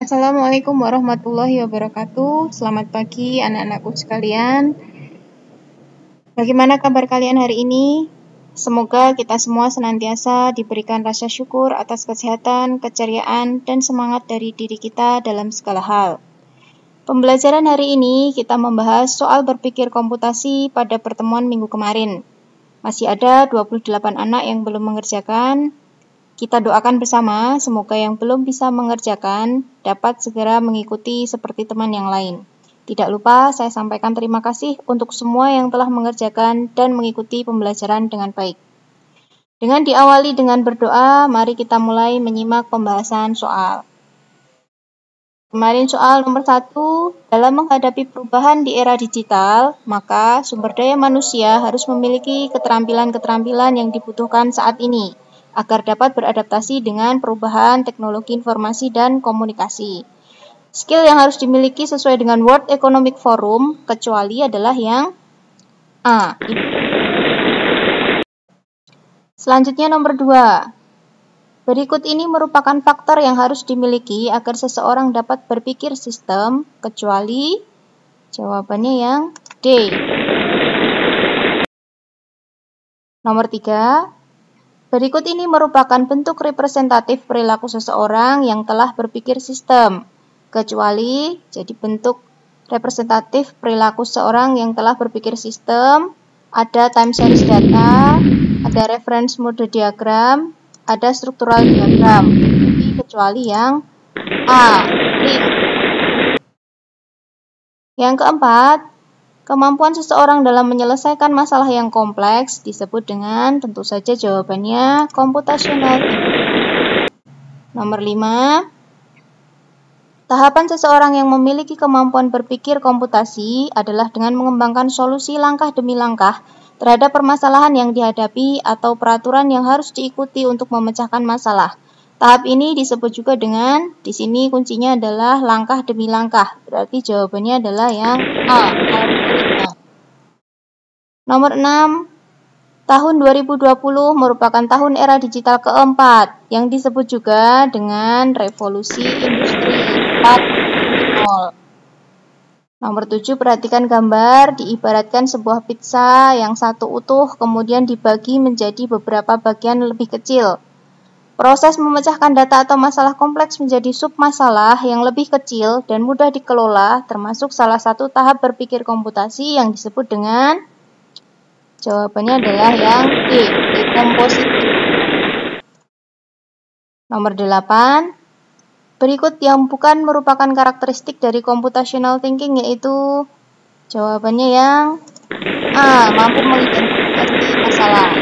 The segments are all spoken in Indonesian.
Assalamualaikum warahmatullahi wabarakatuh. Selamat pagi anak-anakku sekalian. Bagaimana kabar kalian hari ini? Semoga kita semua senantiasa diberikan rasa syukur atas kesehatan, keceriaan, dan semangat dari diri kita dalam segala hal. Pembelajaran hari ini kita membahas soal berpikir komputasi pada pertemuan minggu kemarin. Masih ada 28 anak yang belum mengerjakan. Kita doakan bersama, semoga yang belum bisa mengerjakan dapat segera mengikuti seperti teman yang lain. Tidak lupa saya sampaikan terima kasih untuk semua yang telah mengerjakan dan mengikuti pembelajaran dengan baik. Dengan diawali dengan berdoa, mari kita mulai menyimak pembahasan soal. Kemarin soal nomor 1, dalam menghadapi perubahan di era digital, maka sumber daya manusia harus memiliki keterampilan-keterampilan yang dibutuhkan saat ini, agar dapat beradaptasi dengan perubahan teknologi informasi dan komunikasi. Skill yang harus dimiliki sesuai dengan World Economic Forum, kecuali adalah yang A. Selanjutnya nomor 2. Berikut ini merupakan faktor yang harus dimiliki agar seseorang dapat berpikir sistem, kecuali jawabannya yang D. Nomor 3. Berikut ini merupakan bentuk representatif perilaku seseorang yang telah berpikir sistem, kecuali jadi bentuk representatif perilaku seseorang yang telah berpikir sistem, ada time series data, ada reference mode diagram, ada struktural diagram, jadi kecuali yang A. Link. Yang keempat, kemampuan seseorang dalam menyelesaikan masalah yang kompleks disebut dengan tentu saja jawabannya computational thinking. Nomor 5. Tahapan seseorang yang memiliki kemampuan berpikir komputasi adalah dengan mengembangkan solusi langkah demi langkah terhadap permasalahan yang dihadapi atau peraturan yang harus diikuti untuk memecahkan masalah. Tahap ini disebut juga dengan, di sini kuncinya adalah langkah demi langkah. Berarti jawabannya adalah yang A, algoritma. Nomor 6. Tahun 2020 merupakan tahun era digital keempat, yang disebut juga dengan revolusi industri 4.0. Nomor 7, perhatikan gambar, diibaratkan sebuah pizza yang satu utuh, kemudian dibagi menjadi beberapa bagian lebih kecil. Proses memecahkan data atau masalah kompleks menjadi submasalah yang lebih kecil dan mudah dikelola, termasuk salah satu tahap berpikir komputasi yang disebut dengan, jawabannya adalah yang D, decomposition. Nomor 8. Berikut yang bukan merupakan karakteristik dari computational thinking yaitu, jawabannya yang A, mampu mengidentifikasi masalah.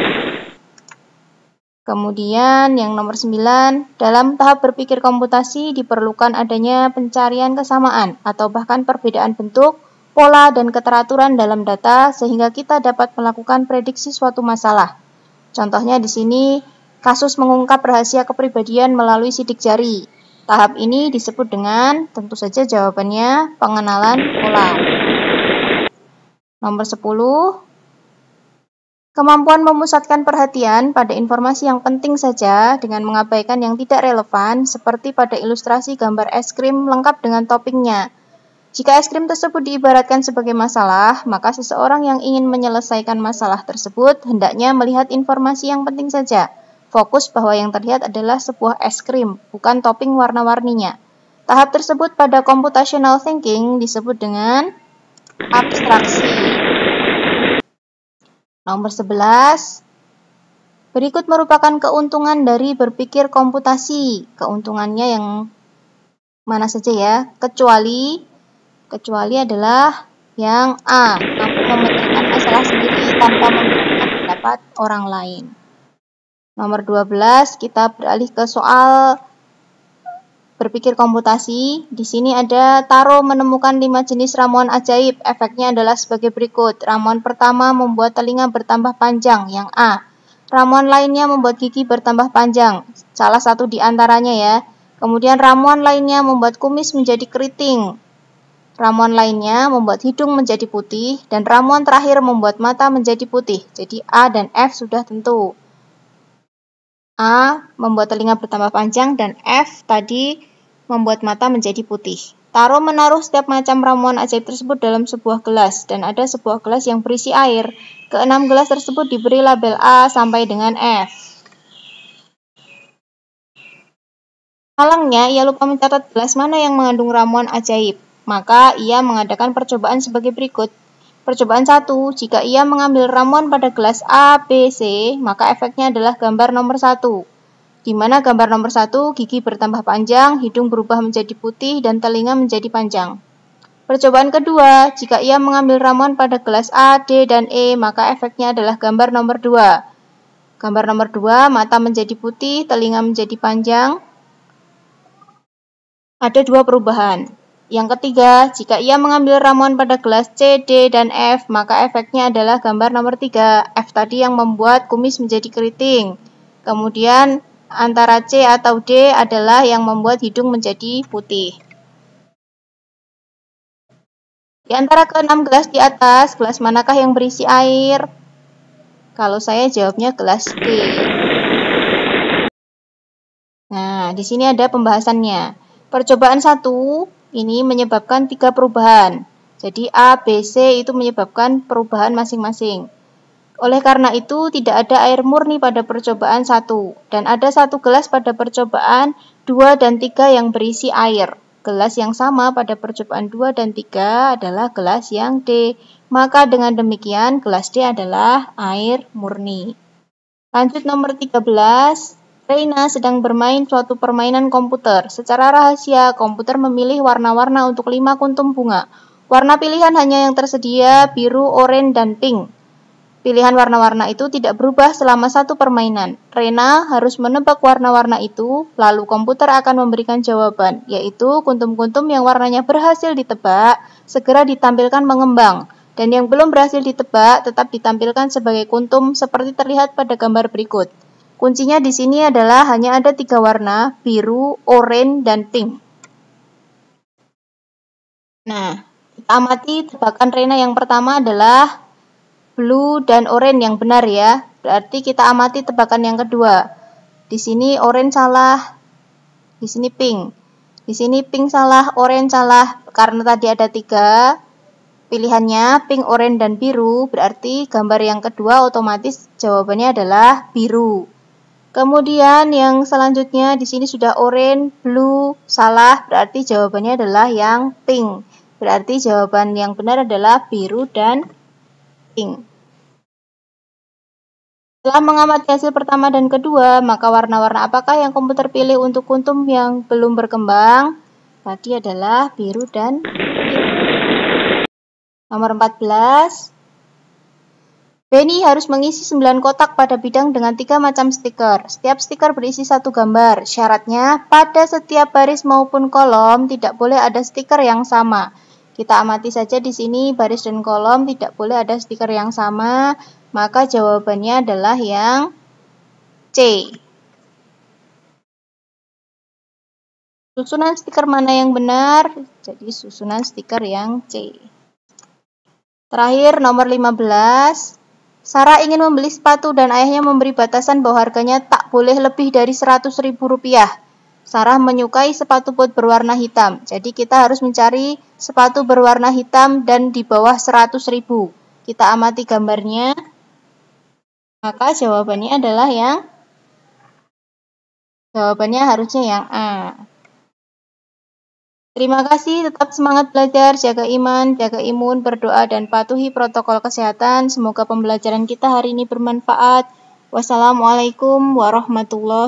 Kemudian yang nomor 9, dalam tahap berpikir komputasi diperlukan adanya pencarian kesamaan atau bahkan perbedaan bentuk, pola, dan keteraturan dalam data sehingga kita dapat melakukan prediksi suatu masalah. Contohnya di sini, kasus mengungkap rahasia kepribadian melalui sidik jari. Tahap ini disebut dengan, tentu saja jawabannya, pengenalan pola. Nomor 10. Kemampuan memusatkan perhatian pada informasi yang penting saja dengan mengabaikan yang tidak relevan, seperti pada ilustrasi gambar es krim lengkap dengan toppingnya. Jika es krim tersebut diibaratkan sebagai masalah, maka seseorang yang ingin menyelesaikan masalah tersebut hendaknya melihat informasi yang penting saja. Fokus bahwa yang terlihat adalah sebuah es krim, bukan topping warna-warninya. Tahap tersebut pada computational thinking disebut dengan abstraksi. Nomor 11. Berikut merupakan keuntungan dari berpikir komputasi. Keuntungannya yang mana saja ya? Kecuali adalah yang A, mampu memecahkan masalah sendiri tanpa membutuhkan pendapat orang lain. Nomor 12, kita beralih ke soal berpikir komputasi. Di sini ada Taro menemukan 5 jenis ramuan ajaib. Efeknya adalah sebagai berikut. Ramuan pertama membuat telinga bertambah panjang, yang A. Ramuan lainnya membuat gigi bertambah panjang, salah satu di antaranya ya. Kemudian ramuan lainnya membuat kumis menjadi keriting. Ramuan lainnya membuat hidung menjadi putih. Dan ramuan terakhir membuat mata menjadi putih. Jadi A dan F sudah tentu. A membuat telinga bertambah panjang dan F tadi membuat mata menjadi putih. Menaruh setiap macam ramuan ajaib tersebut dalam sebuah gelas, dan ada sebuah gelas yang berisi air. Keenam gelas tersebut diberi label A sampai dengan F. Malangnya, ia lupa mencatat gelas mana yang mengandung ramuan ajaib. Maka ia mengadakan percobaan sebagai berikut. Percobaan 1, jika ia mengambil ramuan pada gelas A, B, C, maka efeknya adalah gambar nomor 1. Di mana gambar nomor 1, gigi bertambah panjang, hidung berubah menjadi putih, dan telinga menjadi panjang. Percobaan kedua, jika ia mengambil ramuan pada gelas A, D, dan E, maka efeknya adalah gambar nomor 2. Gambar nomor 2, mata menjadi putih, telinga menjadi panjang. Ada 2 perubahan. Yang ketiga, jika ia mengambil ramuan pada gelas C, D, dan F, maka efeknya adalah gambar nomor 3. F tadi yang membuat kumis menjadi keriting. Kemudian antara C atau D adalah yang membuat hidung menjadi putih. Di antara ke-6 gelas di atas, gelas manakah yang berisi air? Kalau saya jawabnya gelas D. Nah, di sini ada pembahasannya. Percobaan 1 ini menyebabkan 3 perubahan. Jadi A, B, C itu menyebabkan perubahan masing-masing. Oleh karena itu, tidak ada air murni pada percobaan 1. Dan ada 1 gelas pada percobaan 2 dan 3 yang berisi air. Gelas yang sama pada percobaan 2 dan 3 adalah gelas yang D. Maka dengan demikian, gelas D adalah air murni. Lanjut nomor 13. Reina sedang bermain suatu permainan komputer. Secara rahasia, komputer memilih warna-warna untuk 5 kuntum bunga. Warna pilihan hanya yang tersedia, biru, oranye, dan pink. Pilihan warna-warna itu tidak berubah selama satu permainan. Reina harus menebak warna-warna itu, lalu komputer akan memberikan jawaban, yaitu kuntum-kuntum yang warnanya berhasil ditebak, segera ditampilkan mengembang, dan yang belum berhasil ditebak tetap ditampilkan sebagai kuntum seperti terlihat pada gambar berikut. Kuncinya di sini adalah hanya ada 3 warna, biru, oranye, dan pink. Nah, kita amati tebakan Reina yang pertama adalah blue dan oranye yang benar ya. Berarti kita amati tebakan yang kedua. Di sini oranye salah, di sini pink. Di sini pink salah, oranye salah. Karena tadi ada 3 pilihannya, pink, oranye, dan biru, berarti gambar yang kedua otomatis jawabannya adalah biru. Kemudian yang selanjutnya di sini sudah oranye, blue, salah, berarti jawabannya adalah yang pink. Berarti jawaban yang benar adalah biru dan pink. Setelah mengamati hasil pertama dan kedua, maka warna-warna apakah yang komputer pilih untuk kuntum yang belum berkembang? Tadi adalah biru dan pink. Nomor 14. Benny harus mengisi 9 kotak pada bidang dengan 3 macam stiker. Setiap stiker berisi 1 gambar. Syaratnya, pada setiap baris maupun kolom tidak boleh ada stiker yang sama. Kita amati saja di sini baris dan kolom tidak boleh ada stiker yang sama, maka jawabannya adalah yang C. Susunan stiker mana yang benar? Jadi susunan stiker yang C. Terakhir nomor 15. Sarah ingin membeli sepatu dan ayahnya memberi batasan bahwa harganya tak boleh lebih dari Rp100.000. Sarah menyukai sepatu bot berwarna hitam. Jadi kita harus mencari sepatu berwarna hitam dan di bawah Rp100.000. Kita amati gambarnya. Maka jawabannya adalah jawabannya harusnya yang A. Terima kasih, tetap semangat belajar, jaga iman, jaga imun, berdoa, dan patuhi protokol kesehatan. Semoga pembelajaran kita hari ini bermanfaat. Wassalamualaikum warahmatullahi wabarakatuh.